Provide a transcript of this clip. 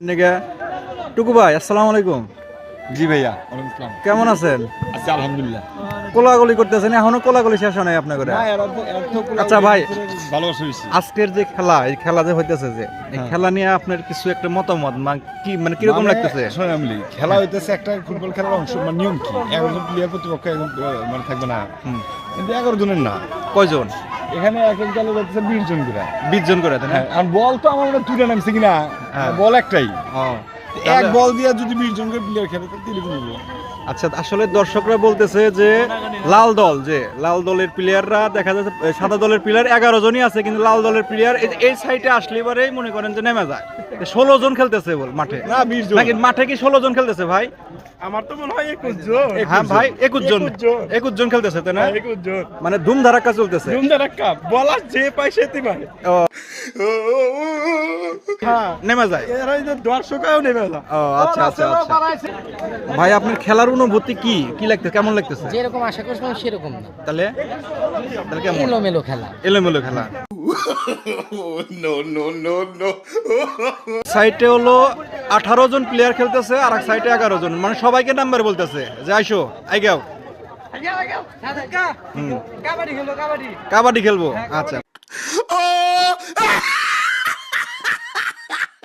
নেগা টুকু ভাই আসসালামু আলাইকুম। জি ভাইয়া, ওয়ালাইকুম আসসালাম। কেমন আছেন? আছি আলহামদুলিল্লাহ। কোলাগুলি করতেছেন, এখনো কোলাগুলি শেষ হয় নাই আপনার করে? আচ্ছা ভাই, ভালোবাসা হয়েছি। আজকের যে খেলা, এই খেলা যে হইতেছে যে এই হ্যাঁ। খেলা নিয়ে আপনার কিছু একটা মতামত কি মানে কিরকম লাগতেছে? শোনেন আমলি, খেলা হইতেছে একটা ফুটবল খেলার অংশ, মানে নিয়ম কি 11 জন প্লেয়ার প্রতিপক্ষ একজন মানে থাকবে না, হুম। কিন্তু 11 জনের না, কয়জন? এখানে এক এক দলে যাচ্ছে 20 জন করে। 20 জন করে তাই না? হ্যাঁ, আর বল তো আমার মনে হয় তুলে নামছে কিনা, হ্যাঁ। বল একটাই, ও, এক তাহলে- বল দিয়ে যদি 20 জন করে প্লেয়ার খেলে তো তিন গুণ হলো। আচ্ছা, আসলে দর্শকরা বলতেছে যে লাল দলের প্লেয়াররা দেখা যাচ্ছে, সাদা দলের প্লেয়ার 11 জনই আছে, কিন্তু লাল দলের প্লেয়ার এই সাইডে আসলে এবারেই মনে করেন যে নেমে যায়। 16 জন খেলতেছে বল মাঠে, না 20 জন। নাকি মাঠে কি 16 জন খেলতেছে ভাই? আমার তো মনে হয় 21 জন। হ্যাঁ ভাই, 21 জন খেলতেছে তাই না? 21 জন। মানে ধুম ধারাক্কা চলতেছে। ধুমধারাক কাপ, বলার যে পায় সেটি পায়। ও, নেমে যায়। এরা এই যে দর্শকও নেমে না। ও আচ্ছা আচ্ছা আচ্ছা। ভাই আপনার খেলার অনুভূতি কি লাগতেছে, কেমন লাগতেছে? যেরকম আশা করছিলাম সেরকম না, তাহলে কেমন? এলোমেলো খেলা। এলোমেলো খেলা। সাইডে হলো 18 জন প্লেয়ার খেলতেছে, আর এক সাইডে 11 জন, মানে সবাইকে নাম্বার বলতেছে যে আইসো আইগাও কাবাডি খেলবো। আচ্ছা